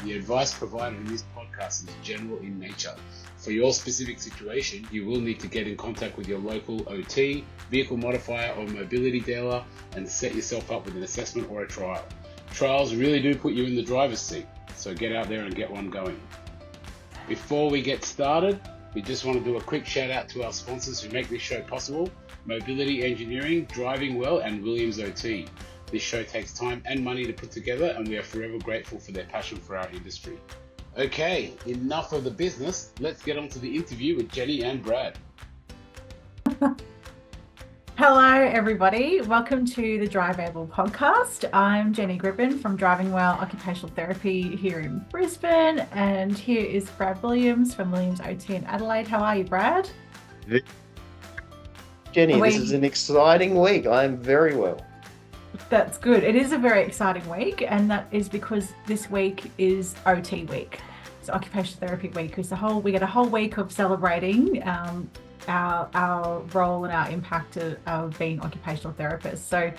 The advice provided in this podcast is general in nature. For your specific situation, you will need to get in contact with your local OT, vehicle modifier or mobility dealer and set yourself up with an assessment or a trial. Trials really do put you in the driver's seat, so get out there and get one going. Before we get started, we just want to do a quick shout out to our sponsors who make this show possible: Mobility Engineering, Driving Well, and Williams OT. This show takes time and money to put together, and we are forever grateful for their passion for our industry. Okay, enough of the business. Let's get on to the interview with Jenny and Brad. Hello, everybody. Welcome to the Drive Able podcast. I'm Jenny Gribbin from Driving Well Occupational Therapy here in Brisbane, and here is Brad Williams from Williams OT in Adelaide. How are you, Brad? Jenny, this is an exciting week. I am very well. That's good. It is a very exciting week, and that is because this week is OT week. So Occupational Therapy Week is we get a whole week of celebrating our role and our impact of being occupational therapists. So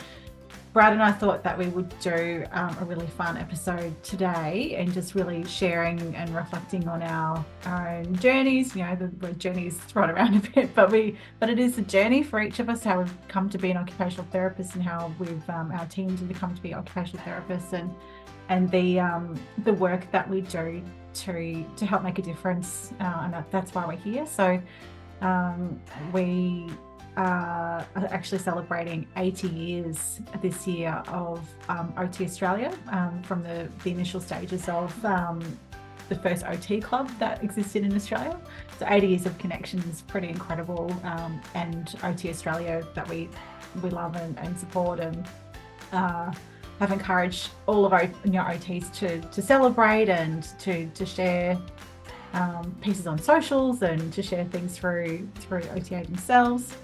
Brad and I thought that we would do a really fun episode today and just really sharing and reflecting on our own journeys. You know, the word journeys thrown around a bit, but it is a journey for each of us, how we've come to be an occupational therapist and how we've our teams have become to be occupational therapists, and the work that we do to help make a difference, and that's why we're here. So we are actually celebrating 80 years this year of OT Australia, from the initial stages of the first OT club that existed in Australia. So 80 years of connection is pretty incredible, and OT Australia that we love and support, and have encouraged all of our OTs to celebrate and to share pieces on socials and to share things through OTA themselves.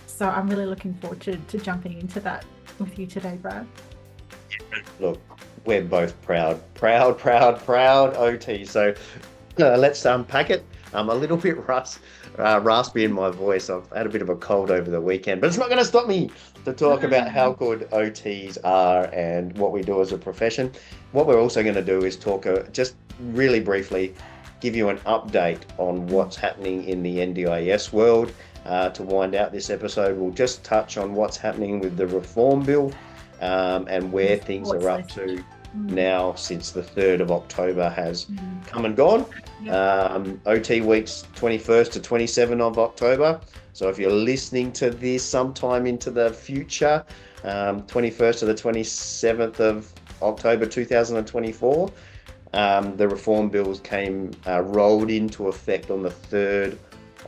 So I'm really looking forward to jumping into that with you today, Brad. Look, we're both proud OT. So let's unpack it. I'm a little bit raspy in my voice. I've had a bit of a cold over the weekend, but it's not going to stop me to talk about how good OTs are and what we do as a profession. What we're also going to do is talk just really briefly, give you an update on what's happening in the NDIS world. To wind out this episode, we'll just touch on what's happening with the reform bill, and where things are up to now since the 3rd of October has come and gone. OT weeks 21st to 27th of October. So if you're listening to this sometime into the future, 21st to the 27th of October 2024, the reform bills rolled into effect on the 3rd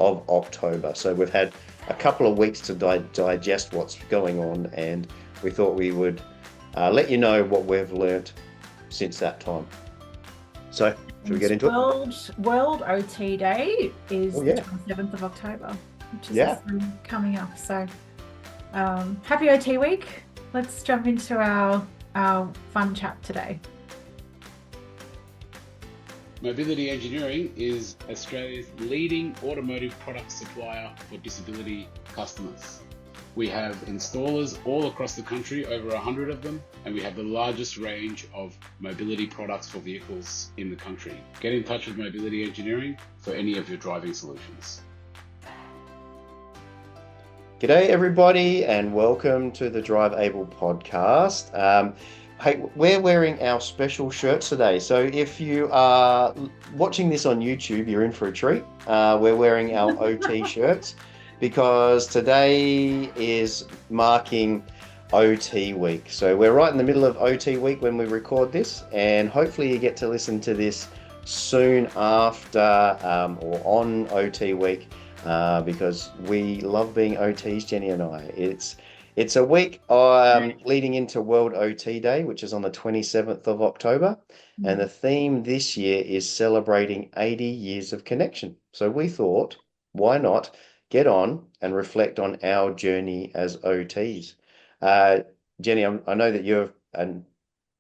of October. So we've had a couple of weeks to digest what's going on, and we thought we would let you know what we've learnt since that time. So should we get into it? World OT Day is the 27th of October, which is coming up. So happy OT week. Let's jump into our fun chat today. Mobility Engineering is Australia's leading automotive product supplier for disability customers. We have installers all across the country, over 100 of them, and we have the largest range of mobility products for vehicles in the country. Get in touch with Mobility Engineering for any of your driving solutions. G'day everybody, and welcome to the Drive Able podcast. Hey, we're wearing our special shirts today. So if you are watching this on YouTube, you're in for a treat. We're wearing our OT shirts because today is marking OT week. So we're right in the middle of OT week when we record this, and hopefully you get to listen to this soon after or on OT week, because we love being OTs, Jenny and I. It's a week leading into World OT Day, which is on the 27th of October. And the theme this year is celebrating 80 years of connection. So we thought, why not get on and reflect on our journey as OTs? Jenny, I know that you're a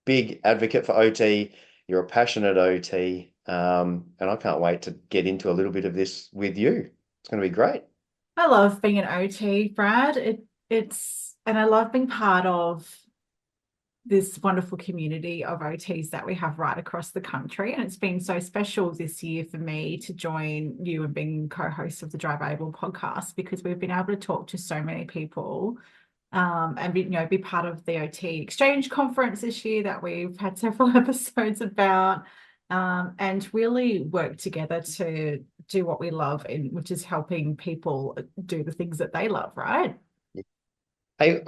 big advocate for OT. You're a passionate OT. And I can't wait to get into a little bit of this with you. It's going to be great. I love being an OT, Brad. And I love being part of this wonderful community of OTs that we have right across the country. And it's been so special this year for me to join you and being co-host of the Drive Able podcast, because we've been able to talk to so many people and be part of the OT Exchange Conference this year that we've had several episodes about, and really work together to do what we love, which is helping people do the things that they love, right? Hey,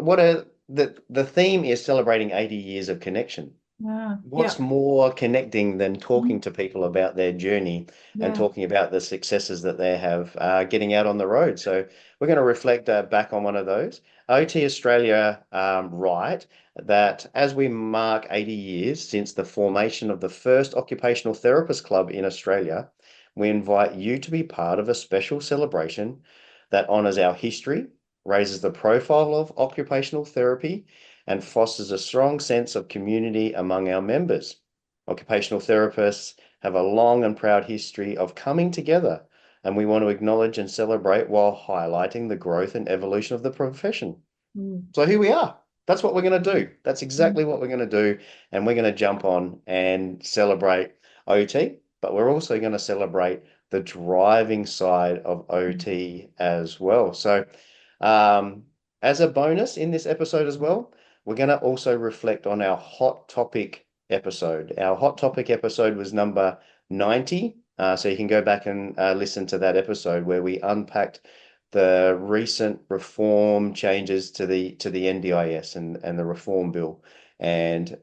the theme is celebrating 80 years of connection. Yeah. What's more connecting than talking Mm. to people about their journey and Yeah. talking about the successes that they have getting out on the road? So we're going to reflect back on one of those. OT Australia write that as we mark 80 years since the formation of the first occupational therapist club in Australia, we invite you to be part of a special celebration that honours our history, raises the profile of occupational therapy, and fosters a strong sense of community among our members. Occupational therapists have a long and proud history of coming together, and we want to acknowledge and celebrate while highlighting the growth and evolution of the profession. Mm. So here we are. That's what we're going to do. That's Mm. exactly what we're going to do. And we're going to jump on and celebrate OT, but we're also going to celebrate the driving side of OT as well. So, as a bonus in this episode as well, we're going to also reflect on our hot topic episode. Our hot topic episode was number 90. So you can go back and listen to that episode where we unpacked the recent reform changes to the NDIS and the reform bill, and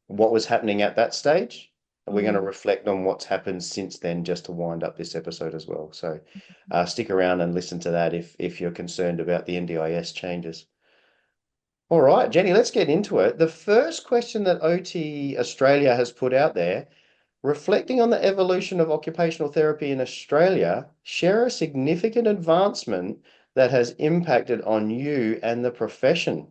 what was happening at that stage. And we're going to reflect on what's happened since then, just to wind up this episode as well. So stick around and listen to that if you're concerned about the NDIS changes. All right, Jenny, let's get into it. The first question that OT Australia has put out there: reflecting on the evolution of occupational therapy in Australia, share a significant advancement that has impacted on you and the profession.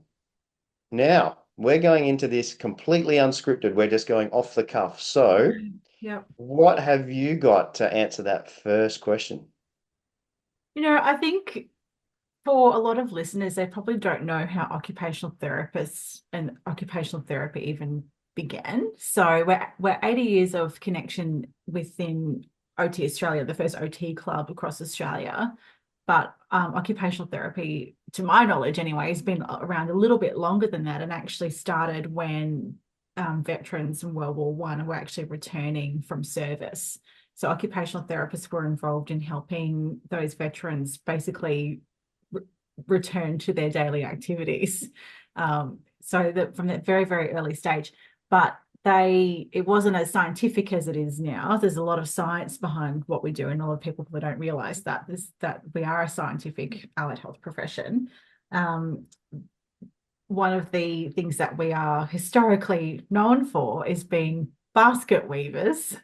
Now, we're going into this completely unscripted. We're just going off the cuff. So, Yeah. what have you got to answer that first question? I think for a lot of listeners, they probably don't know how occupational therapists and occupational therapy even began. So we're 80 years of connection within OT Australia, the first OT club across Australia. But occupational therapy, to my knowledge anyway, has been around a little bit longer than that, and actually started when veterans in World War I were actually returning from service. So occupational therapists were involved in helping those veterans basically return to their daily activities. So that from that very, very early stage, but it wasn't as scientific as it is now. There's a lot of science behind what we do, and a lot of people don't realize that we are a scientific allied health profession. One of the things that we are historically known for is being basket weavers,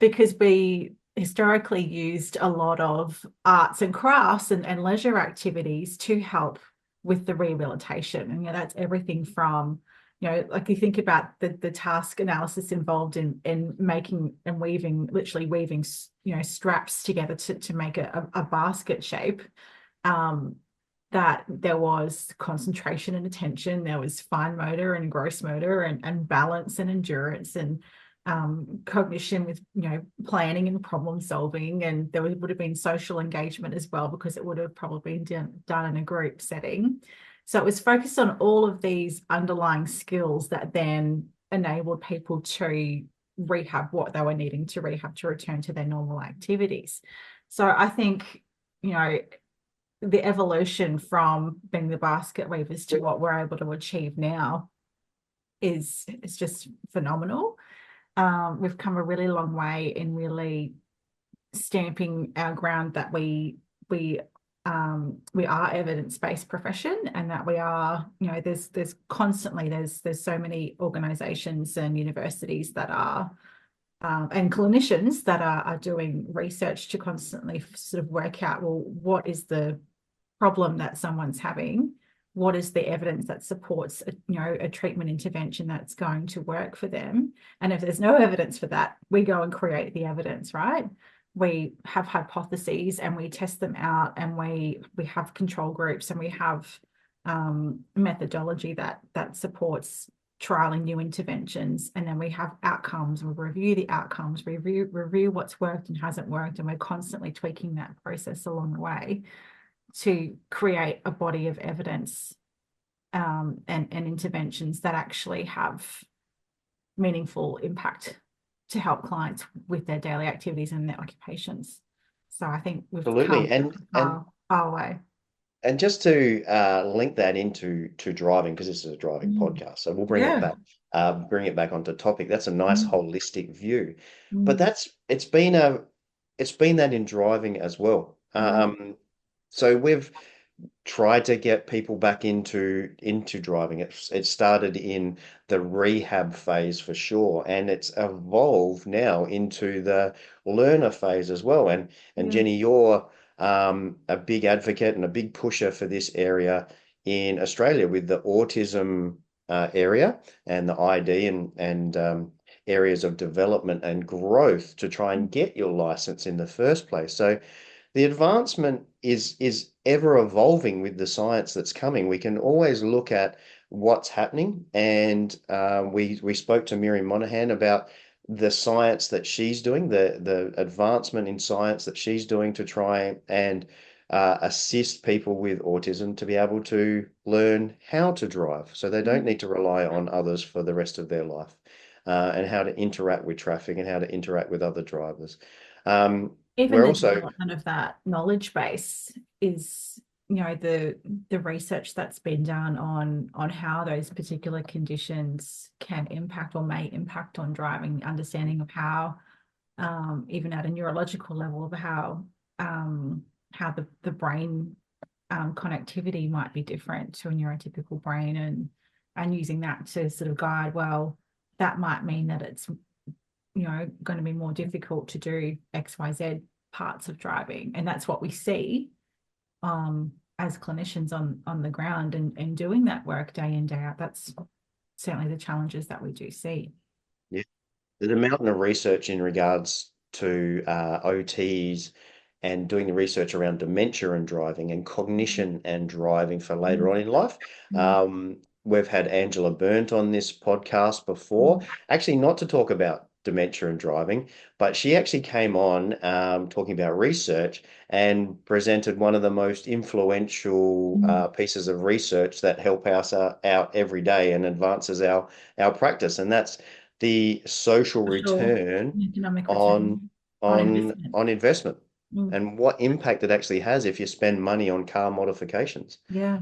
because we historically used a lot of arts and crafts and leisure activities to help with the rehabilitation. And that's everything from, like you think about the task analysis involved in making and weaving, literally weaving, straps together to make a basket shape. That there was concentration and attention, there was fine motor and gross motor, and balance and endurance, and cognition with planning and problem solving, and there would have been social engagement as well, because it would have probably been done in a group setting. So it was focused on all of these underlying skills that then enabled people to rehab what they were needing to rehab to return to their normal activities. So I think the evolution from being the basket weavers to what we're able to achieve now is just phenomenal. We've come a really long way in really stamping our ground that we are evidence-based profession, and that we are, there's constantly there's so many organizations and universities that are and clinicians that are doing research to constantly sort of work out, well, what is the problem that someone's having? What is the evidence that supports a treatment intervention that's going to work for them? And if there's no evidence for that, we go and create the evidence, right? We have hypotheses and we test them out, and we have control groups, and we have methodology that supports trialing new interventions, and then we have outcomes. We review the outcomes, review what's worked and hasn't worked, and we're constantly tweaking that process along the way to create a body of evidence and interventions that actually have meaningful impact to help clients with their daily activities and their occupations. So I think we've Absolutely. come far way. And just to link that into driving, because this is a driving podcast, so we'll bring it Yeah. back, onto topic. That's a nice holistic view, but it's been that in driving as well. So we've tried to get people back into driving. It started in the rehab phase for sure, and it's evolved now into the learner phase as well. And Jenny, you're a big advocate and a big pusher for this area in Australia with the autism area and the ID and areas of development and growth to try and get your license in the first place. So the advancement is ever evolving with the science that's coming. We can always look at what's happening, and we spoke to Miriam Monaghan about the science that she's doing, the advancement in science that she's doing to try and assist people with autism to be able to learn how to drive, so they don't need to rely on others for the rest of their life, and how to interact with traffic and how to interact with other drivers. Even We're the also development of that knowledge base is, the research that's been done on how those particular conditions can impact or may impact on driving, understanding of how, even at a neurological level, of how the brain connectivity might be different to a neurotypical brain, and using that to sort of guide, well, that might mean that it's going to be more difficult to do XYZ parts of driving. And that's what we see as clinicians on the ground and doing that work day in, day out. That's certainly the challenges that we do see. Yeah, there's a mountain of research in regards to OTs and doing the research around dementia and driving and cognition and driving for later on in life. We've had Angela Burnt on this podcast before, actually not to talk about dementia and driving, but she actually came on talking about research and presented one of the most influential pieces of research that help us out every day and advances our practice, and that's the social return Economic on return on investment. And what impact it actually has if you spend money on car modifications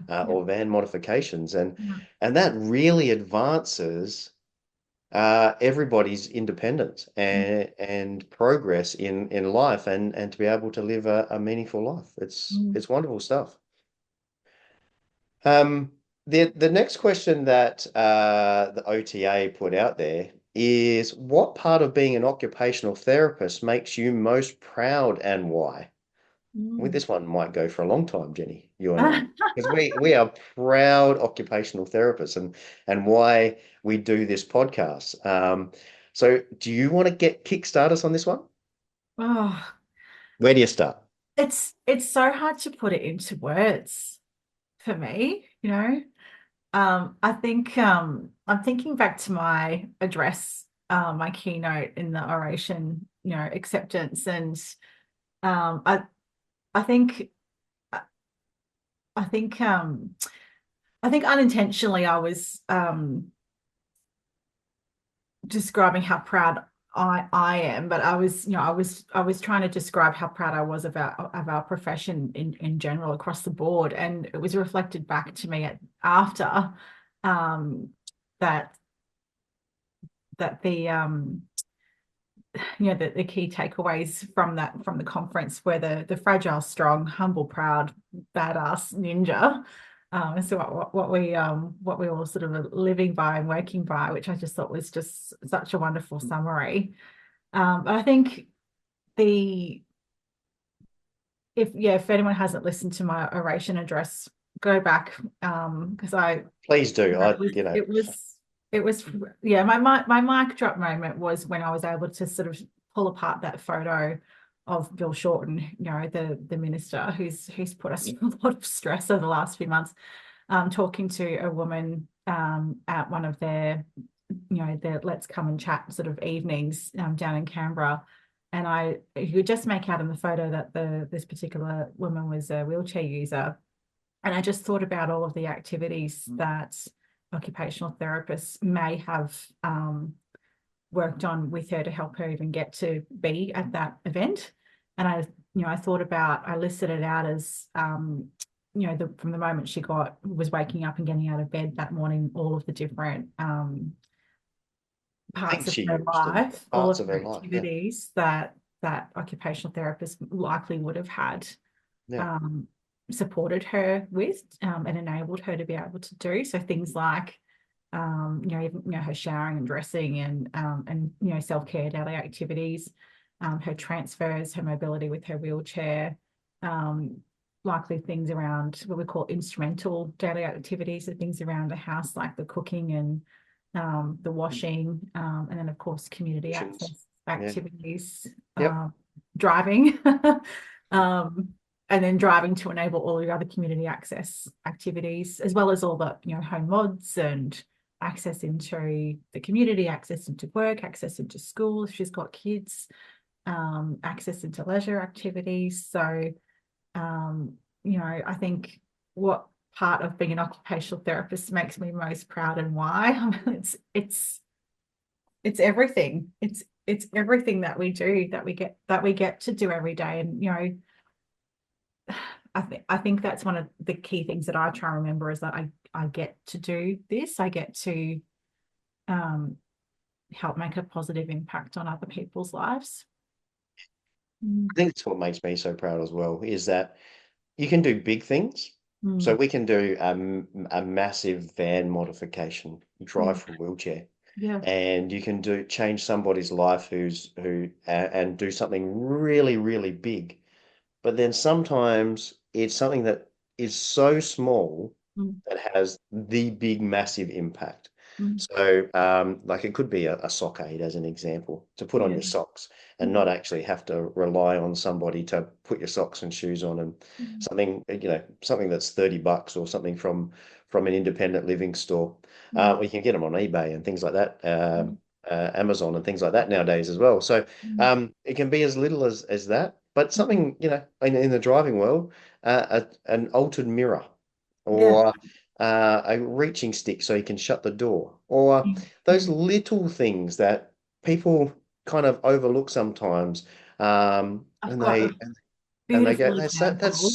or van modifications. And that really advances everybody's independence and progress in life and to be able to live a meaningful life. It's wonderful stuff. The next question that the OTA put out there is, what part of being an occupational therapist makes you most proud and why? Well, this one might go for a long time, Jenny, you and I, because we are proud occupational therapists and why we do this podcast. So do you want to kickstart us on this one? Oh, Where do you start? it's so hard to put it into words for me, I think I'm thinking back to my address, my keynote in the oration, acceptance, and I think unintentionally I was describing how proud I am, but I was trying to describe how proud I was of our profession in general across the board, and it was reflected back to me after that the the key takeaways from the conference were the fragile, strong, humble, proud, badass ninja. So what we all sort of living by and working by, which I just thought was just such a wonderful summary. But I think if anyone hasn't listened to my oration address, go back because please do. It was my mic drop moment was when I was able to sort of pull apart that photo of Bill Shorten, the minister who's put us in a lot of stress over the last few months, talking to a woman at one of their, their let's come and chat sort of evenings down in Canberra. And you could just make out in the photo that this particular woman was a wheelchair user. And I just thought about all of the activities that occupational therapists may have worked on with her to help her even get to be at that event. And I listed it out as, from the moment she was waking up and getting out of bed that morning, all of the different parts Things of she her used and life, all parts of of the her life. Yeah. activities that occupational therapists likely would have had Yeah. supported her with and enabled her to be able to do. So things like, even, her showering and dressing and self-care daily activities, her transfers, her mobility with her wheelchair, likely things around what we call instrumental daily activities, so things around the house like the cooking and the washing, and then of course community Missions. access Yeah. activities, Yep. driving, and then driving to enable all your other community access activities, as well as all the home mods and access into the community, access into work, access into school if she's got kids, access into leisure activities. So I think what part of being an occupational therapist makes me most proud and why. I mean, it's everything. It's everything that we do that we get to do every day. And I think that's one of the key things that I try and remember is that I get to do this. I get to help make a positive impact on other people's lives. I think that's what makes me so proud as well, is that you can do big things. So Mm. we can do a massive van modification, drive Mm. from wheelchair, Yeah. and you can change somebody's life and do something really, really big. But then sometimes it's something that is so small Mm. that has the big, massive impact. Mm. So, like it could be a sock aid as an example to put on Yeah. your socks and Mm. not actually have to rely on somebody to put your socks and shoes on, and Mm. something that's $30 or something from an independent living store. Mm. We can get them on eBay and things like that, Mm. Amazon and things like that nowadays as well. So, Mm. it can be as little as that, but Mm. something, in the driving world, an altered mirror, Yeah. or a reaching stick so you can shut the door, or Mm. those Mm. little things that people kind of overlook sometimes. I've And got a they go, beautiful that's so, example.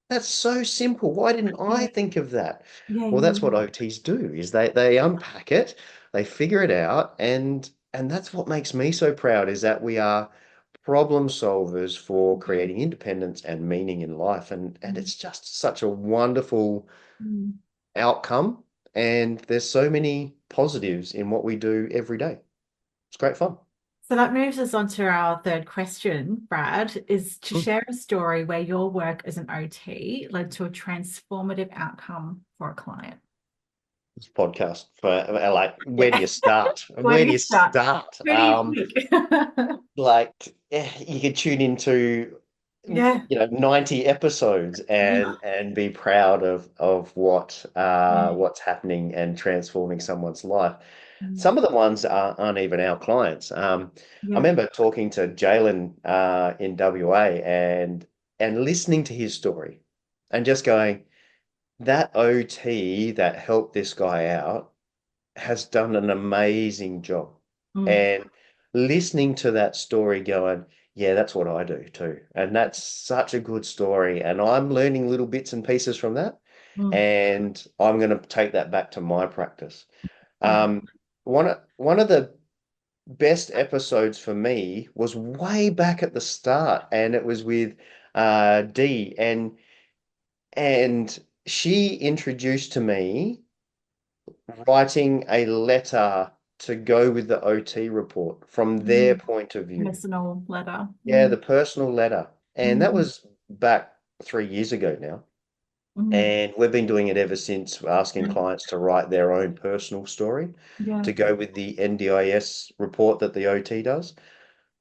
that's so simple. Why didn't I Yeah. think of that? Yeah. Well, Yeah. that's what OTs do, is they unpack it, they figure it out, and that's what makes me so proud, is that we are problem solvers for Yeah. creating independence and meaning in life. And Mm. it's just such a wonderful Mm. outcome. And there's so many positives in what we do every day. It's great fun. So that moves us on to our third question, Brad, is to Mm. share a story where your work as an OT led to a transformative outcome for a client. This podcast for like, where do Yeah. you start? Where Where do do you you start? start? Who do you pick? Like, you could tune into Yeah. 90 episodes Yeah. and be proud of Yeah. what's happening and transforming someone's life. Mm. Some of the ones aren't even our clients. I Yeah. remember talking to Jalen in WA, and listening to his story and just going, that OT that helped this guy out has done an amazing job. Mm. And listening to that story going, yeah, that's what I do too. And that's such a good story. And I'm learning little bits and pieces from that. Mm. And I'm going to take that back to my practice. Yeah. One of the best episodes for me was way back at the start, and it was with Dee, and she introduced to me writing a letter to go with the OT report from their Mm. point of view. Personal letter. Yeah, Mm. the personal letter. And that Mm. was back 3 years ago now. Mm. And we've been doing it ever since, asking clients to write their own personal story Yeah. to go with the NDIS report that the OT does.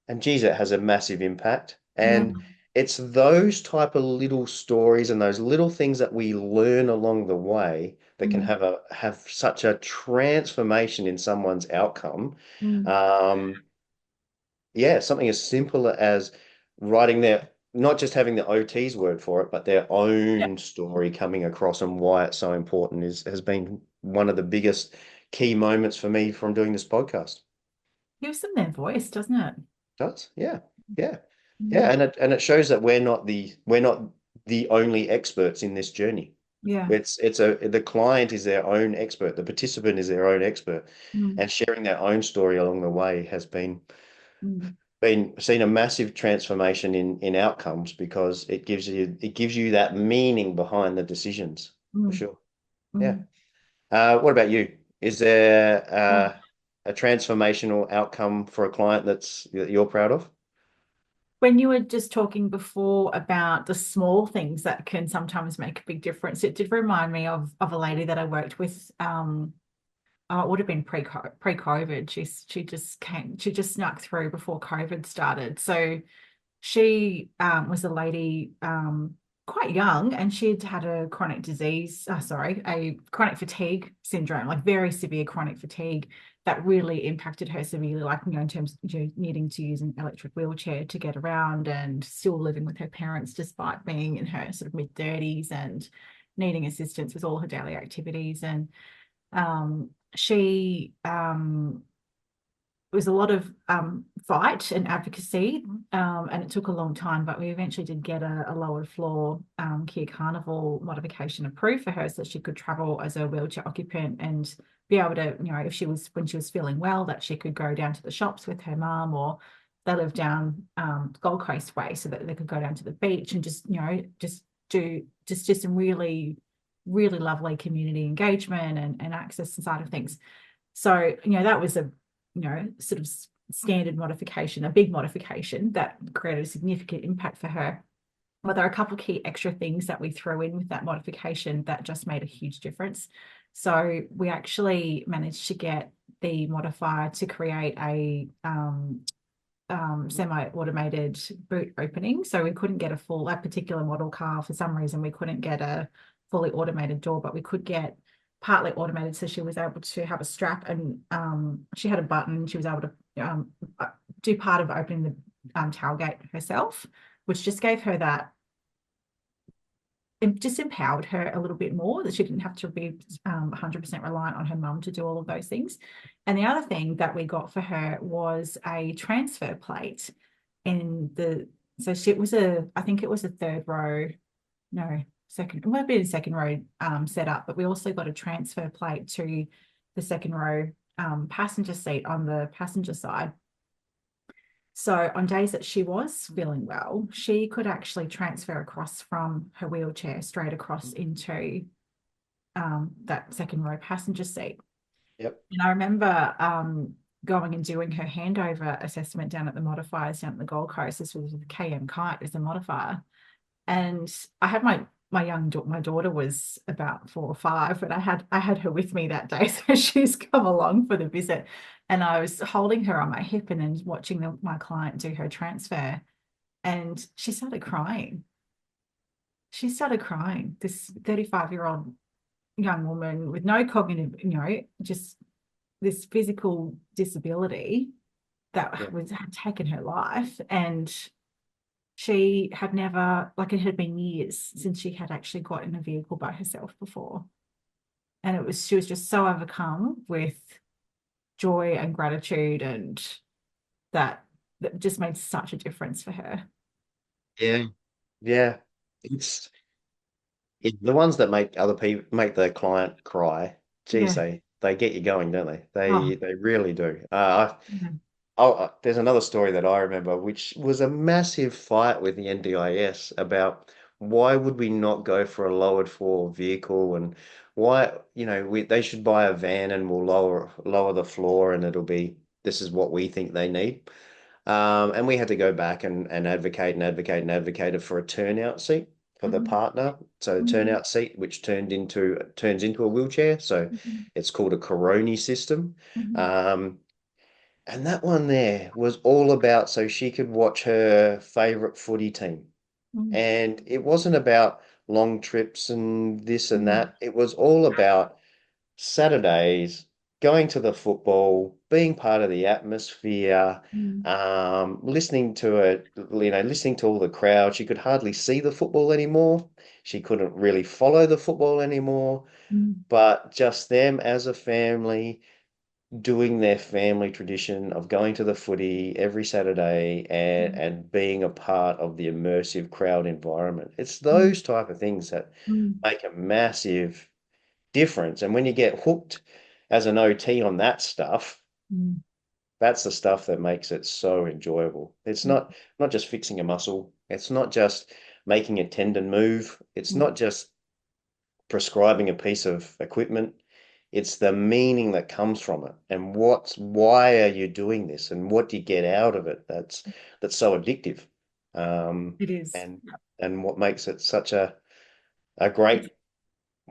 And geez, it has a massive impact. Yeah. And it's those type of little stories and those little things that we learn along the way that can Mm, have such a transformation in someone's outcome. mm. Um, yeah, something as simple as writing their, not just having the OT's word for it, but their Yeah. own story coming across and why it's so important has been one of the biggest key moments for me from doing this podcast. Gives them their voice, doesn't it? Does, yeah, yeah, yeah, Mm. and it shows that we're not the only experts in this journey. Yeah. The client is their own expert, the participant is their own expert, Mm, and sharing their own story along the way has mm, been seen a massive transformation in outcomes because it gives you that meaning behind the decisions for mm, sure. Yeah. mm. What about you? Is there Oh. a transformational outcome for a client that you're proud of? When you were just talking before about the small things that can sometimes make a big difference, it did remind me of a lady that I worked with. Oh, it would have been pre-COVID. She just snuck through before COVID started. So she was a lady quite young, and she'd had a chronic disease, sorry, a chronic fatigue syndrome, like very severe chronic fatigue that really impacted her severely, like, in terms of, needing to use an electric wheelchair to get around, and still living with her parents despite being in her sort of mid-30s and needing assistance with all her daily activities. And she it was a lot of fight and advocacy, and it took a long time, but we eventually did get a lowered floor Kia Carnival modification approved for her so that she could travel as a wheelchair occupant and be able to, if she was, when she was feeling well, that she could go down to the shops with her mum, or they live down Gold Coast way, so that they could go down to the beach and just, just do some really, really lovely community engagement and access and side of things. So, that was a, sort of standard modification, a big modification that created a significant impact for her. But there are a couple of key extra things that we threw in with that modification that just made a huge difference. So we actually managed to get the modifier to create a semi-automated boot opening. So we couldn't get that particular model car, for some reason, we couldn't get a fully automated door, but we could get partly automated. So she was able to have a strap, and she had a button. She was able to do part of opening the tailgate herself, which just gave her that, it just empowered her a little bit more, that she didn't have to be 100% reliant on her mum to do all of those things. And the other thing that we got for her was a transfer plate so I think it was a third row, no, second, it might have been a second row setup, but we also got a transfer plate to the second row passenger seat on the passenger side. So on days that she was feeling well, she could actually transfer across from her wheelchair straight across into that second row passenger seat. Yep. And I remember going and doing her handover assessment down at the modifiers down at the Gold Coast. This was with KM Kite as a modifier. And I had my daughter was about 4 or 5, but I had her with me that day, so she's come along for the visit, and I was holding her on my hip and then watching my client do her transfer, and she started crying. She started crying. This 35-year-old young woman with no cognitive, just this physical disability that Yep. had taken her life, and she had never, like, it had been years since she had actually got in a vehicle by herself before. And she was just so overcome with joy and gratitude, and that just made such a difference for her. Yeah. Yeah. It's the ones that make other people make the client cry. Geez, Yeah. they get you going, don't they? Oh, They really do. yeah. There's another story that I remember, which was a massive fight with the NDIS about why would we not go for a lowered floor vehicle, and why, they should buy a van and we'll lower the floor and this is what we think they need. And we had to go back and advocate for a turnout seat for the Mhm, partner. So the mhm, turnout seat, which turns into a wheelchair. So mhm, it's called a Coroni system. mhm, Um, and that one there was all so she could watch her favorite footy team. mhm, And it wasn't about long trips and this and Mm, that. It was all about Saturdays, going to the football, being part of the atmosphere, mm, listening to it, listening to all the crowd. She could hardly see the football anymore. She couldn't really follow the football anymore, mm, but just them as a family doing their family tradition of going to the footy every Saturday mm, and being a part of the immersive crowd environment. It's mm, those type of things that mm, make a massive difference. And when you get hooked as an OT on that stuff, mm, that's the stuff that makes it so enjoyable. It's mm, not just fixing a muscle. It's not just making a tendon move. It's mm, not just prescribing a piece of equipment. It's the meaning that comes from it and why are you doing this and what do you get out of it that's so addictive. Um, it is. and and what makes it such a great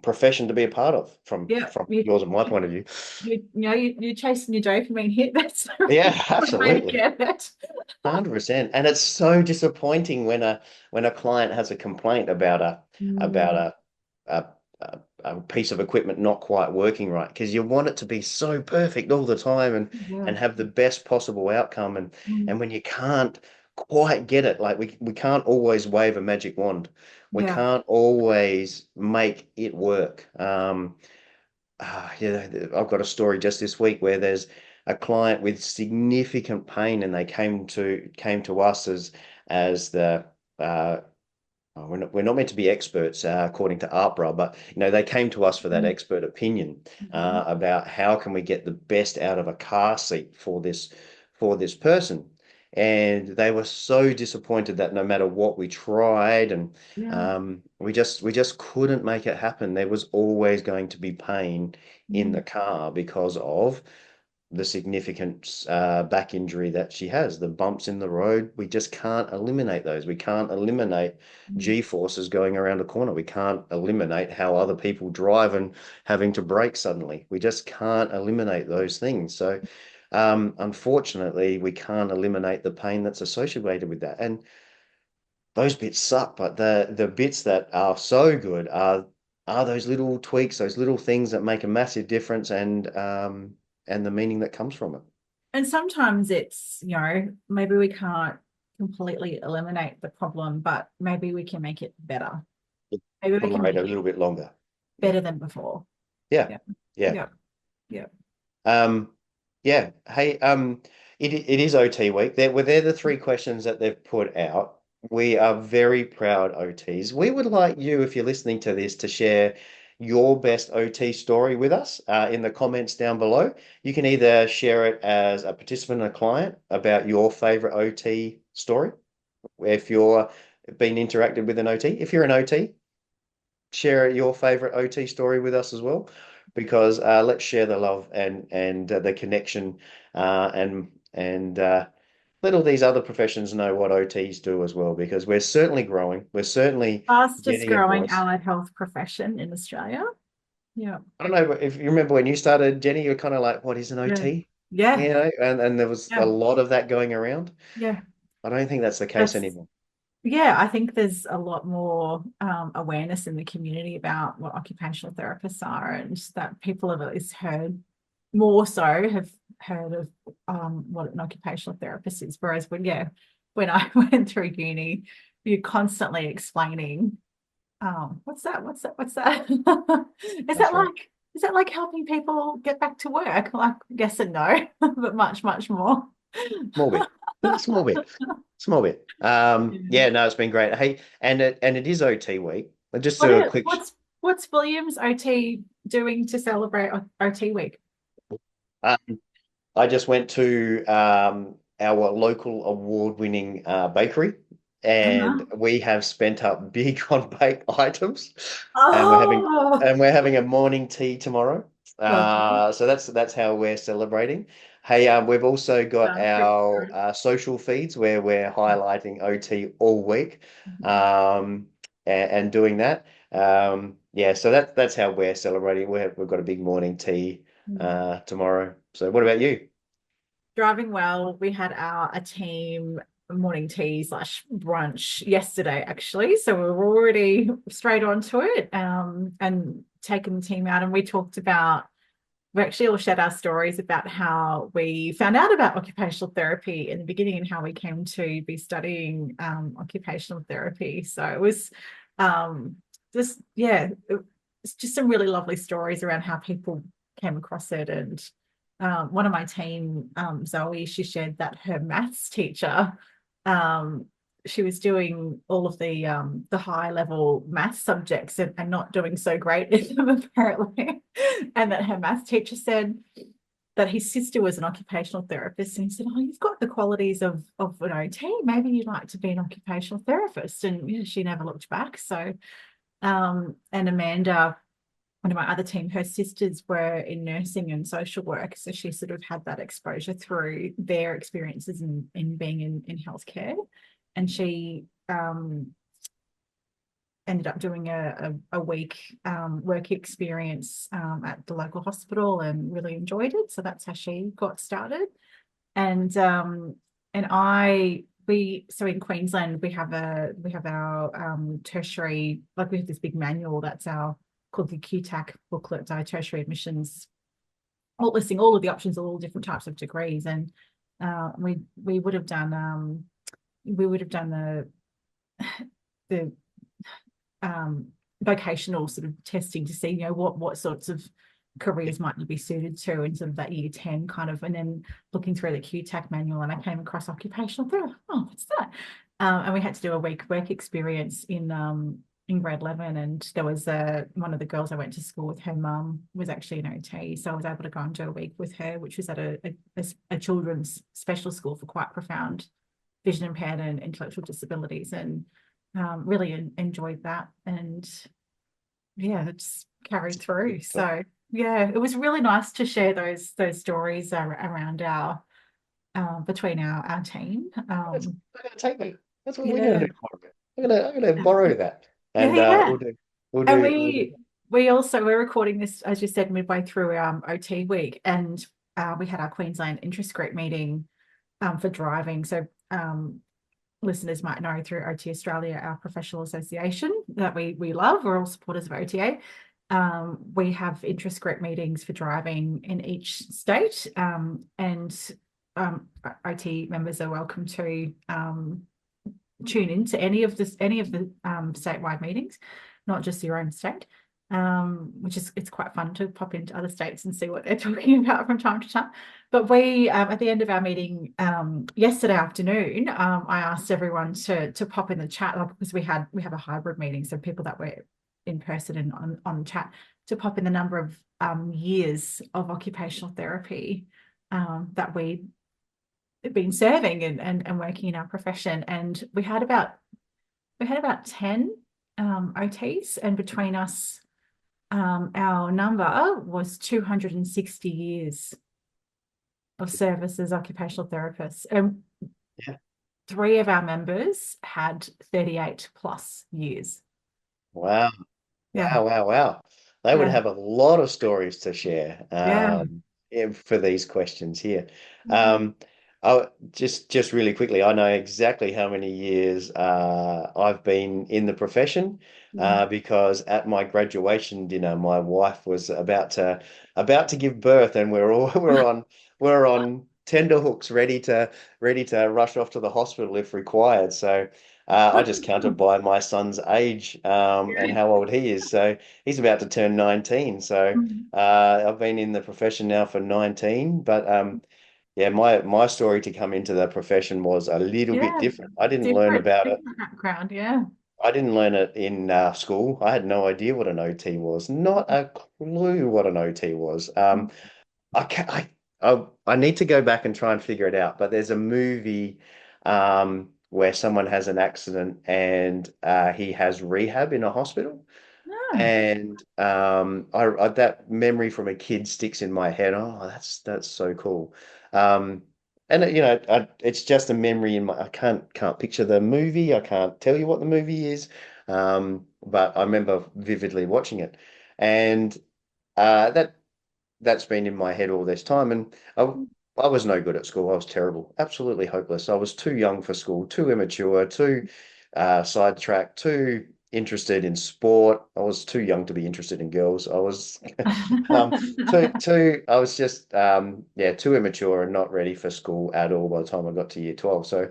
profession to be a part of Yeah, from yours and my point of view. you're chasing your dopamine hit. That's a Yeah, good way to absolutely. get it. 100%. And it's so disappointing when a client has a complaint about Mm, a, a piece of equipment not quite working right because you want it to be so perfect all the time yeah. and have the best possible outcome Mm, and when you can't quite get it, like we can't always wave a magic wand. We yeah. can't always make it work. Yeah, I've got a story just this week where there's a client with significant pain, and they came to us as the we're not meant to be experts according to ARPRA, but they came to us for that Mm, expert opinion mhm, about how can we get the best out of a car seat for this person. And they were so disappointed that no matter what we tried, and yeah. we just couldn't make it happen. There was always going to be pain in the Mm, car because of the significant back injury that she has, the bumps in the road. We just can't eliminate those. We can't eliminate mm, G forces going around a corner. We can't eliminate how other people drive and having to brake suddenly. We just can't eliminate those things. So, unfortunately, we can't eliminate the pain that's associated with that. And those bits suck, but the bits that are so good are those little tweaks, those little things that make a massive difference, and the meaning that comes from it. and sometimes it's, maybe we can't completely eliminate the problem, but maybe we can make it better. Maybe we can Tolerate a make it little bit longer. Yeah. better than before. Yeah. Yeah. Yeah. Yeah. Yeah. Um, yeah. Hey, it is OT week. They're the three questions that they've put out. We are very proud OTs. We would like you, if you're listening to this, to share your best OT story with us in the comments down below. You can either share it as a participant and a client about your favorite OT story, if you're been interacted with an OT. If you're an OT, share your favorite OT story with us as well, because let's share the love and the connection and let all these other professions know what OTs do as well, because we're certainly growing. We're certainly Fastest getting a growing voice. allied health profession in Australia. Yeah. I don't know if you remember when you started, Jenny, you're kind of like, what is an Yeah. OT? Yeah. And there was a Yeah. lot of that going around. Yeah. I don't think that's the case That's anymore. Yeah, I think there's a lot more awareness in the community about what occupational therapists are, and that people have at least heard more so have heard of what an occupational therapist is. Whereas when I went through uni, you're constantly explaining, what's that? What's that? What's that? That's right. Is that like helping people get back to work? Like yes and no, but much, much more. Small bit. Small bit. Small bit. Yeah. Yeah, no, it's been great. Hey, and it is OT week. I'll just What do a is, quick. what's Williams OT doing to celebrate OT week? Um, I just went to our local award-winning bakery, and Uh-huh. we have spent up big on baked items, and we're having Oh, and we're having a morning tea tomorrow. lovely. So that's how we're celebrating. Hey, we've also got Sounds pretty our good. social feeds where we're highlighting OT all week, um, and doing that. Yeah, so that's how we're celebrating. We've got a big morning tea Mhm. tomorrow. So what about you? Driving well. We had a team. morning tea slash brunch yesterday, actually. So we were already straight onto it, and taking the team out, and we talked about. We actually all shared our stories about how we found out about occupational therapy in the beginning and how we came to be studying occupational therapy. So it was just, yeah, it's just some really lovely stories around how people came across it. And one of my team, Zoe, she shared that her maths teacher, um, she was doing all of the high level maths subjects, and not doing so great in them apparently. And that her maths teacher said that his sister was an occupational therapist, and he said, "Oh, you've got the qualities of an OT. Maybe you'd like to be an occupational therapist." And she never looked back. So, and Amanda, one of my other team, her sisters were in nursing and social work. So she sort of had that exposure through their experiences in being in healthcare. And she ended up doing a week work experience at the local hospital and really enjoyed it. So that's how she got started. And so in Queensland we have our tertiary, like we have this big manual that's our called the QTAC booklet, our tertiary admissions, all listing all of the options, all different types of degrees. And we would have done the vocational sort of testing to see, what sorts of careers might you be suited to in sort of that year 10 kind of, and then looking through the QTAC manual, and I came across occupational therapy. Oh, what's that? And we had to do a week work experience in grade 11, and there was one of the girls I went to school with, her mum was actually an OT, so I was able to go and do a week with her, which was at a children's special school for quite profound vision impaired and intellectual disabilities, and really enjoyed that. And yeah, it just carried through. So yeah, it was really nice to share those stories around our between our team. That's gonna take me. That's what we're Yeah, gonna do for it. I'm gonna borrow that, yeah, and yeah. we'll And do we'll do. we're recording this, as you said, midway through OT week, and we had our Queensland interest group meeting for driving. So listeners might know through OT Australia, our professional association that we love. We're all supporters of OTA. We have interest group meetings for driving in each state, and OT members are welcome to tune into any of the statewide meetings, not just your own state. Which is, it's quite fun to pop into other states and see what they're talking about from time to time. But we, at the end of our meeting yesterday afternoon, I asked everyone to pop in the chat, because we have a hybrid meeting, so people that were in person and on chat, to pop in the number of years of occupational therapy that we have been serving and working in our profession. And we had about 10 OTs, and between us, our number was 260 years of service as occupational therapists. And Yeah. 3 of our members had 38 plus years. Wow. Yeah. Wow, wow, wow. They would Yeah. have a lot of stories to share Yeah. for these questions here. Yeah. Oh, just really quickly, I know exactly how many years I've been in the profession Yeah. because at my graduation dinner, my wife was about to give birth, and we're on tenterhooks, ready to rush off to the hospital if required. So. I just counted by my son's age and how old he is. So he's about to turn 19. So I've been in the profession now for 19. But yeah, my story to come into the profession was a little bit Yeah. different. I didn't learn Different, about it. different background. Yeah. I didn't learn it in school. I had no idea what an OT was. Not a clue what an OT was. I can I need to go back and try and figure it out. But there's a movie where someone has an accident and he has rehab in a hospital. Yeah. And I that memory from a kid sticks in my head. Oh, that's so cool. And it's just a memory in my. I can't picture the movie. I can't tell you what the movie is. But I remember vividly watching it, and that's been in my head all this time. And I was no good at school. I was terrible, absolutely hopeless. I was too young for school, too immature, too sidetracked, too interested in sport. I was too young to be interested in girls. I was I was just yeah, too immature and not ready for school at all by the time I got to year 12. So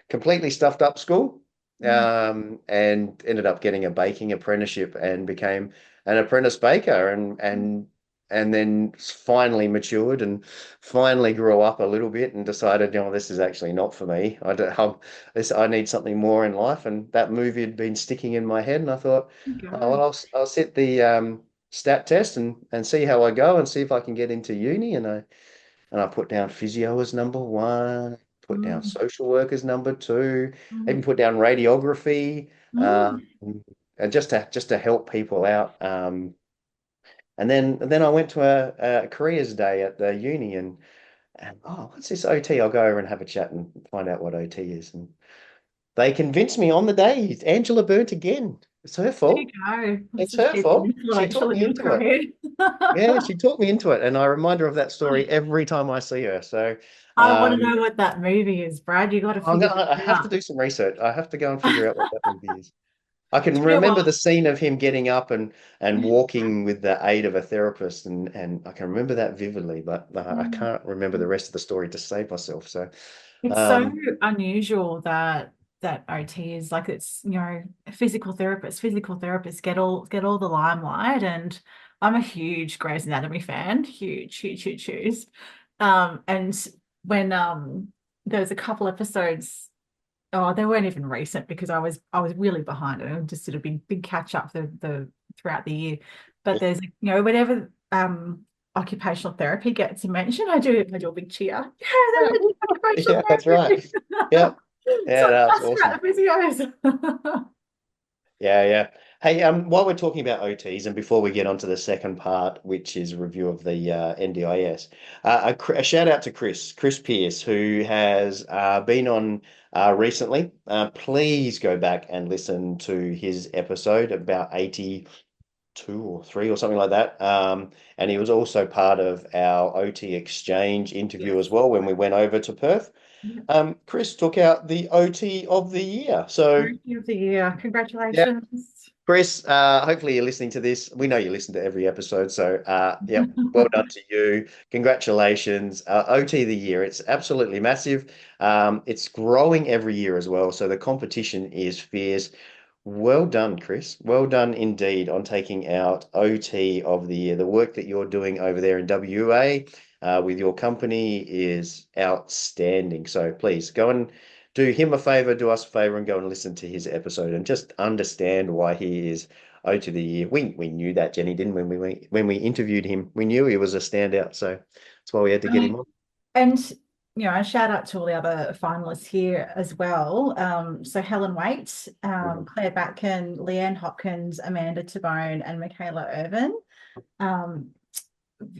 completely stuffed up school. Mm, And ended up getting a baking apprenticeship and became an apprentice baker and then finally matured and finally grew up a little bit and decided, this is actually not for me. I need something more in life. And that movie had been sticking in my head, and I thought, oh, go. well, I'll set the stat test and see how I go and see if I can get into uni. And I put down physio as number one, put down Mm, social work as number two, even mm, put down radiography, mm. and just to help people out. And then I went to a careers day at the uni and oh, what's this OT? I'll go over and have a chat and find out what OT is. And they convinced me on the day. Angela burnt again. It's her There you fault. go. This It's has her been fault. She influential talked in me your into it. career. Yeah, she talked me into it, and I remind her of that story every time I see her. So I want to um, know what that movie is, Brad. You got to figure this I have to out. do some research. I have to go and figure out what that movie is. I can Do you know remember what? the scene of him getting up and walking with the aid of a therapist, and I can remember that vividly, but I Mm. can't remember the rest of the story to save myself. So, It's so um, unusual that OT is like it's physical therapists get all the limelight, and I'm a huge Grey's Anatomy fan, huge, huge, huge, huge. And when there's a couple episodes. Oh, they weren't even recent because I was really behind it. I just did a big catch up the throughout the year. But there's whenever occupational therapy gets mentioned, I do a big cheer. Yeah, they yeah, mentioned occupational yeah, that's right. therapy. Yeah, So yeah, I'm that's just about awesome. the physios. Yeah, yeah. Hey, while we're talking about OTs, and before we get on to the second part, which is a review of the NDIS, a shout out to Chris Pierce, who has been on recently. Please go back and listen to his episode about 82 or 3 or something like that. And he was also part of our OT exchange interview as Yes. well when we went over to Perth. Yep. Chris took out the OT of the year. So. Rookie of the year. Yeah. Congratulations. Chris, hopefully you're listening to this. We know you listen to every episode, so yeah, well done to you. Congratulations. OT of the year. It's absolutely massive. It's growing every year as well, so the competition is fierce. Well done, Chris. Well done indeed on taking out OT of the year. The work that you're doing over there in WA with your company is outstanding. So please go and do him a favor, do us a favor, and go and listen to his episode and just understand why he is OT of the year. We knew that, Jenny, didn't we? When we interviewed him, we knew he was a standout. So that's why we had to get him on. And a shout out to all the other finalists here as well. So Helen Waite, Mhm. Claire Batkin, Leanne Hopkins, Amanda Tabone, and Michaela Irvin. Um,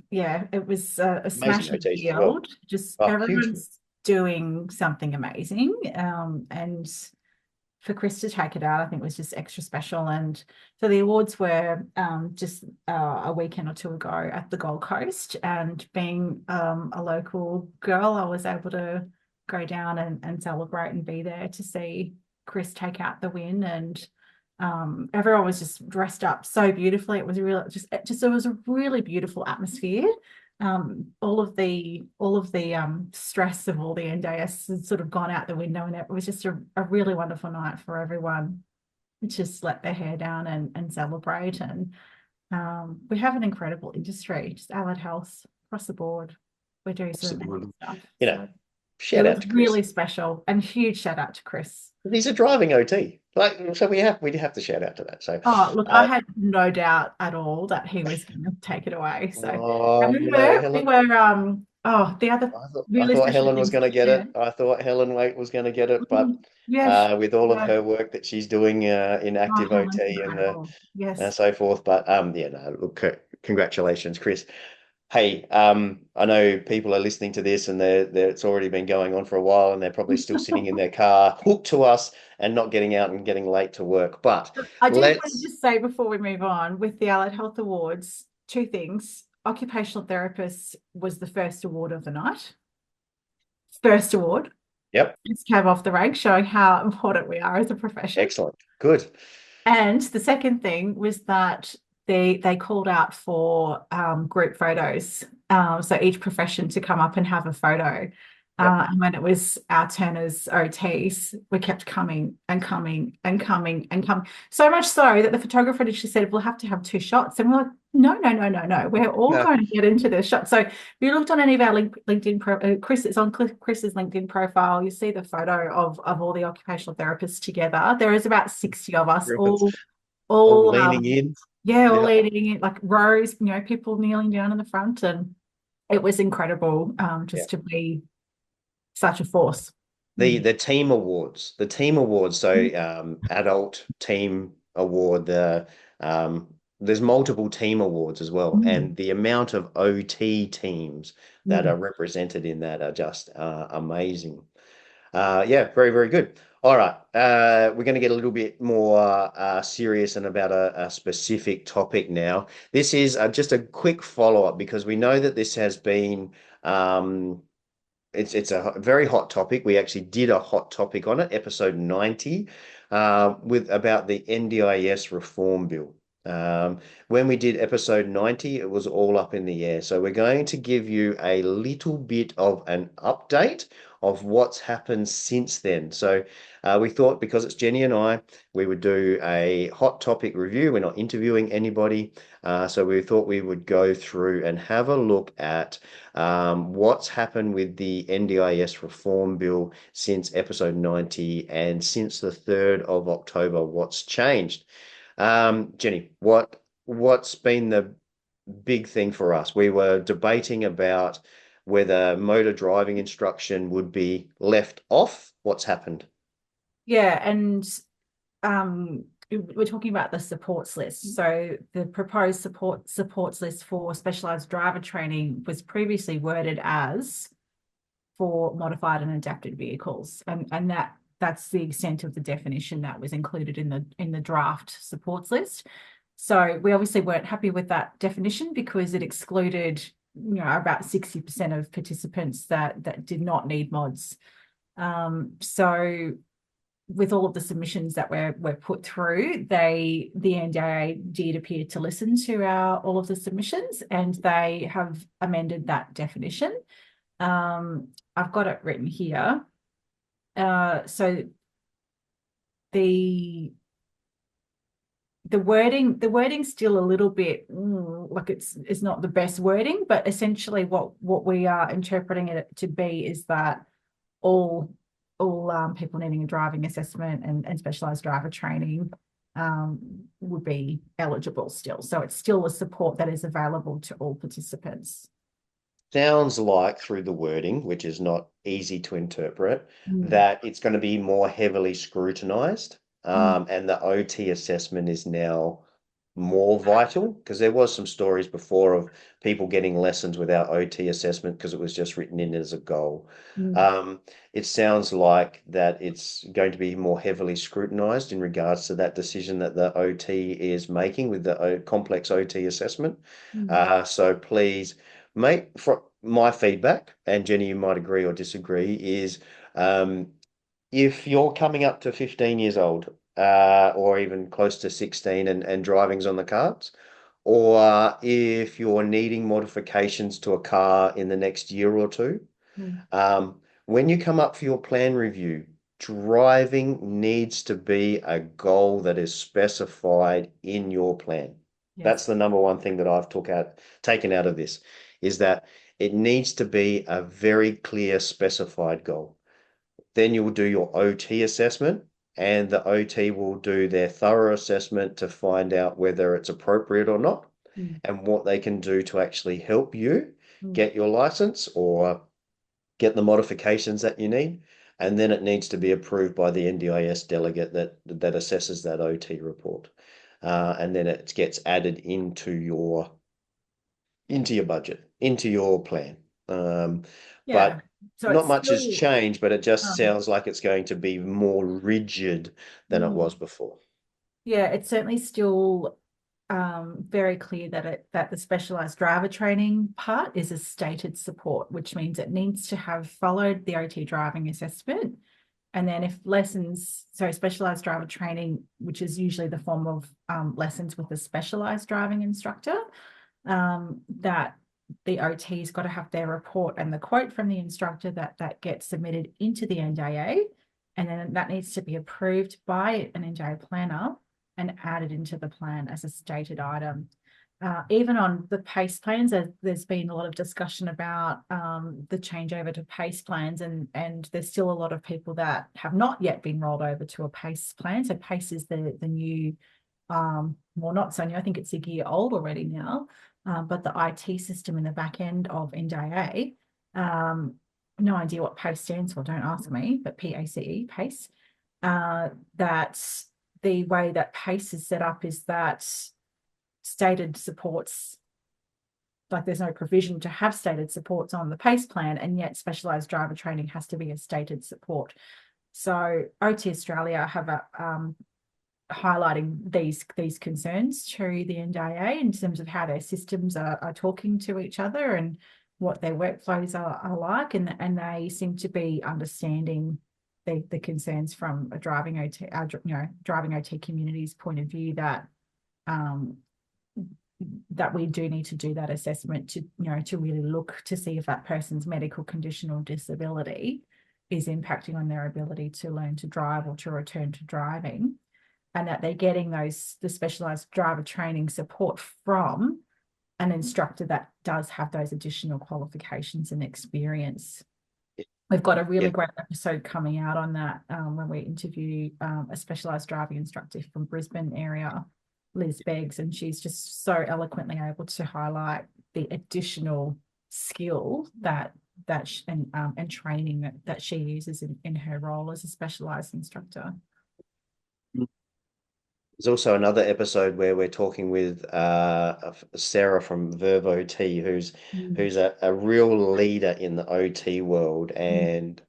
yeah, it was a Amazing smashing OTs as well. field. Just Oh, huge. everyone's doing something amazing. And for Chris to take it out, I think was just extra special. And so the awards were just a weekend or two ago at the Gold Coast. And being a local girl, I was able to go down and celebrate and be there to see Chris take out the win. And everyone was just dressed up so beautifully. It was it was a really beautiful atmosphere. All of the stress of all the NDIS has sort of gone out the window, and it was just a really wonderful night for everyone to just let their hair down and celebrate. And we have an incredible industry, just allied health across the board. We're doing some Absolutely. amazing stuff. You know, So it shout was out to Chris. really special, and huge shout out to Chris. He's a driving OT. Like, so we have to shout out to that. So, Oh, look, I uh, had no doubt at all that he was going to take it away. So, and oh we no, were, we Helen. were, the other I really thought special Helen was things going to to get share. it. I thought Helen Waite was going to get it, but Yes, with all of yeah. her work that she's doing in Oh, active Helen's OT incredible. and Yes. so forth. But yeah, no, look, congratulations, Chris. Hey, I know people are listening to this and it's already been going on for a while and they're probably still sitting in their car hooked to us and not getting out and getting late to work. But I do want to let's just say before we move on with the Allied Health Awards, two things. Occupational therapist was the first award of the night. first award. Yep. It's came off the rank, showing how important we are as a profession. Excellent. Good. And the second thing was that they called out for group photos. So each profession to come up and have a photo. Yep. And when it was our turn as OTs, we kept coming and coming and coming and coming. So much so that the photographer actually said, we'll have to have 2 shots. And we're like, no, no, no, no, no. We're all No. going to get into this shot. So if you looked on any of our LinkedIn, Chris, it's on Chris's LinkedIn profile, you see the photo of all the occupational therapists together. There is about 60 of us, All all leaning in. yeah, all Yeah. leading it, like rows, people kneeling down in the front. And it was incredible just to be such a force. The team awards, so adult team award, there's multiple team awards as well, and the amount of OT teams that are represented in that are just amazing. Yeah, very, very good. All right, we're going to get a little bit more serious and about a specific topic now. This is just a quick follow-up because we know that this has been it's a very hot topic. We actually did a hot topic on it, episode 90, with about the NDIS reform bill. When we did episode 90, it was all up in the air. So we're going to give you a little bit of an update of what's happened since then. So we thought because it's Jenny and I, we would do a hot topic review. We're not interviewing anybody. So we thought we would go through and have a look at what's happened with the NDIS reform bill since episode 90 and since the 3rd of October, what's changed. Jenny, what's been the big thing for us? We were debating about whether motor driving instruction would be left off. What's happened? Yeah, and we're talking about the supports list. So the proposed supports list for specialized driver training was previously worded as for modified and adapted vehicles, and that's the extent of the definition that was included in the draft supports list. So we obviously weren't happy with that definition because it excluded about 60% of participants that did not need mods. So with all of the submissions that were put through, the NDIA did appear to listen to all of the submissions, and they have amended that definition. I've got it written here. So the wording's still a little bit like it's not the best wording, but essentially what we are interpreting it to be is that all people needing a driving assessment and specialized driver training would be eligible still. So it's still a support that is available to all participants. Sounds like through the wording, which is not easy to interpret, that it's going to be more heavily scrutinized. And the OT assessment is now more vital because there was some stories before of people getting lessons without OT assessment because it was just written in as a goal. It sounds like that it's going to be more heavily scrutinized in regards to that decision that the OT is making with the complex OT assessment. So please, mate, for my feedback, and Jenny, you might agree or disagree, is if you're coming up to 15 years old, or even close to 16 and driving's on the cards, or if you're needing modifications to a car in the next year or two, when you come up for your plan review, driving needs to be a goal that is specified in your plan. Yes. That's the number one thing that I've taken out of this, is that it needs to be a very clear specified goal. Then you will do your OT assessment, and the OT will do their thorough assessment to find out whether it's appropriate or not, and what they can do to actually help you get your license or get the modifications that you need. And then it needs to be approved by the NDIS delegate that assesses that OT report. And then it gets added into your budget, into your plan. But so not much has changed, but it just sounds like it's going to be more rigid than it was before. Yeah, it's certainly still very clear that the specialised driver training part is a stated support, which means it needs to have followed the OT driving assessment. And then if lessons, so specialised driver training, which is usually the form of lessons with a specialised driving instructor, that the OT's got to have their report and the quote from the instructor that gets submitted into the NDIA, and then that needs to be approved by an NDIA planner and added into the plan as a stated item. Even on the PACE plans, there's been a lot of discussion about the changeover to PACE plans, and there's still a lot of people that have not yet been rolled over to a PACE plan. So PACE is the new, well, not so new, I think it's a year old already now, but the IT system in the back end of NDIA, no idea what PACE stands for, don't ask me, but PACE, PACE, that the way that PACE is set up is that stated supports, like there's no provision to have stated supports on the PACE plan, and yet specialised driver training has to be a stated support. So OT Australia have highlighting these concerns to the NDIA in terms of how their systems are talking to each other and what their workflows are like, and they seem to be understanding the concerns from a driving OT community's point of view, that that we do need to do that assessment to really look to see if that person's medical condition or disability is impacting on their ability to learn to drive or to return to driving, and that they're getting the specialised driver training support from an instructor that does have those additional qualifications and experience. We've got a really great episode coming out on that when we interview a specialised driving instructor from Brisbane area, Liz Beggs, and she's just so eloquently able to highlight the additional skill and training that she uses in her role as a specialised instructor. There's also another episode where we're talking with Sarah from Verve OT, who's a real leader in the OT world, and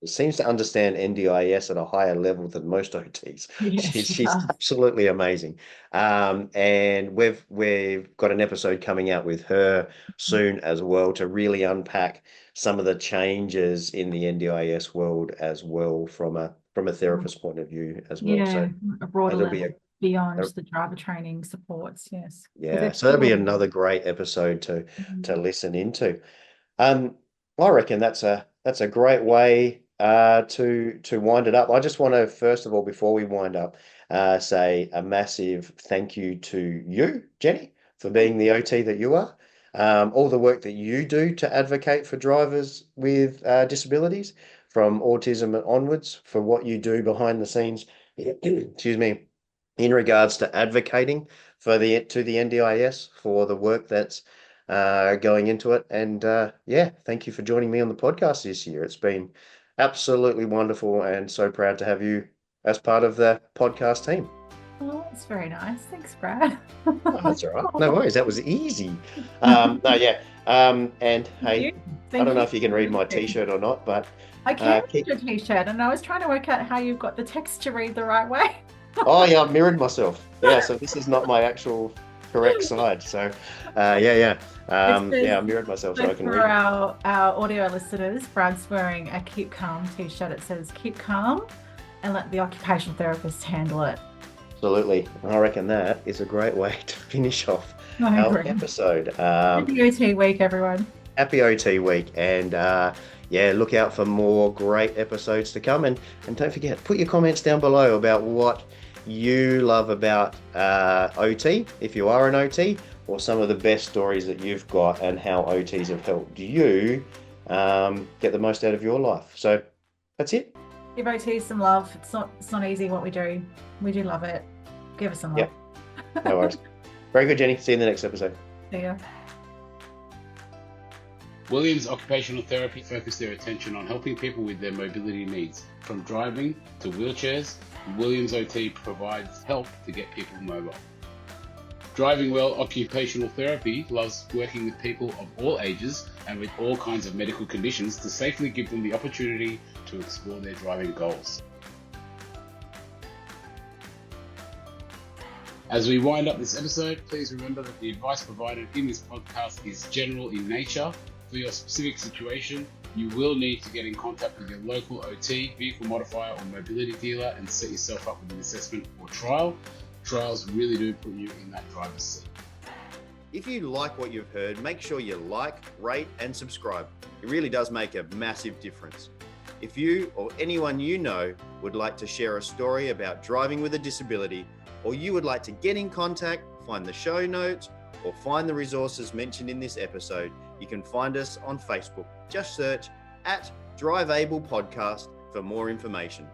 seems to understand NDIS at a higher level than most OTs. Yes, she's absolutely amazing. And we've got an episode coming out with her soon as well to really unpack some of the changes in the NDIS world as well from a therapist point of view as well. Yeah, so a broader level beyond a, the driver training supports. Yes. Yeah, so that'll be another great episode to listen into. I reckon that's a great way to wind it up. I just want to, first of all, before we wind up, say a massive thank you to you, Jenny, for being the OT that you are. All the work that you do to advocate for drivers with disabilities, from autism onwards, for what you do behind the scenes, excuse me, in regards to advocating for the NDIS, for the work that's going into it. And thank you for joining me on the podcast this year. It's been absolutely wonderful, and so proud to have you as part of the podcast team. Oh, that's very nice. Thanks, Brad. Oh, that's all right. No worries. That was easy. And hey, I don't know if you can read my t-shirt or not, but I can read your t-shirt, and I was trying to work out how you've got the text to read the right way. Oh yeah, I've mirrored myself. Yeah, so this is not my actual correct side. So I mirrored myself so I can read. For our audio listeners, Brad's wearing a Keep Calm t-shirt. It says keep calm and let the occupational therapist handle it. Absolutely. I reckon that is a great way to finish off our episode. Happy OT week, everyone. Happy OT week. And look out for more great episodes to come. And don't forget, put your comments down below about what you love about OT, if you are an OT, or some of the best stories that you've got and how OTs have helped you get the most out of your life. So that's it. Give OTs some love. It's not easy what we do. We do love it. Give us some love. Yep. No worries. Very good, Jenny. See you in the next episode. See ya. Williams Occupational Therapy focus their attention on helping people with their mobility needs. From driving to wheelchairs, Williams OT provides help to get people mobile. Driving Well Occupational Therapy loves working with people of all ages and with all kinds of medical conditions to safely give them the opportunity to explore their driving goals. As we wind up this episode, please remember that the advice provided in this podcast is general in nature. For your specific situation, you will need to get in contact with your local OT, vehicle modifier or mobility dealer and set yourself up with an assessment or trial. Trials really do put you in that driver's seat. If you like what you've heard, make sure you like, rate and subscribe. It really does make a massive difference. If you or anyone you know would like to share a story about driving with a disability, or you would like to get in contact, find the show notes, or find the resources mentioned in this episode, you can find us on Facebook. Just search @DriveAblePodcast for more information.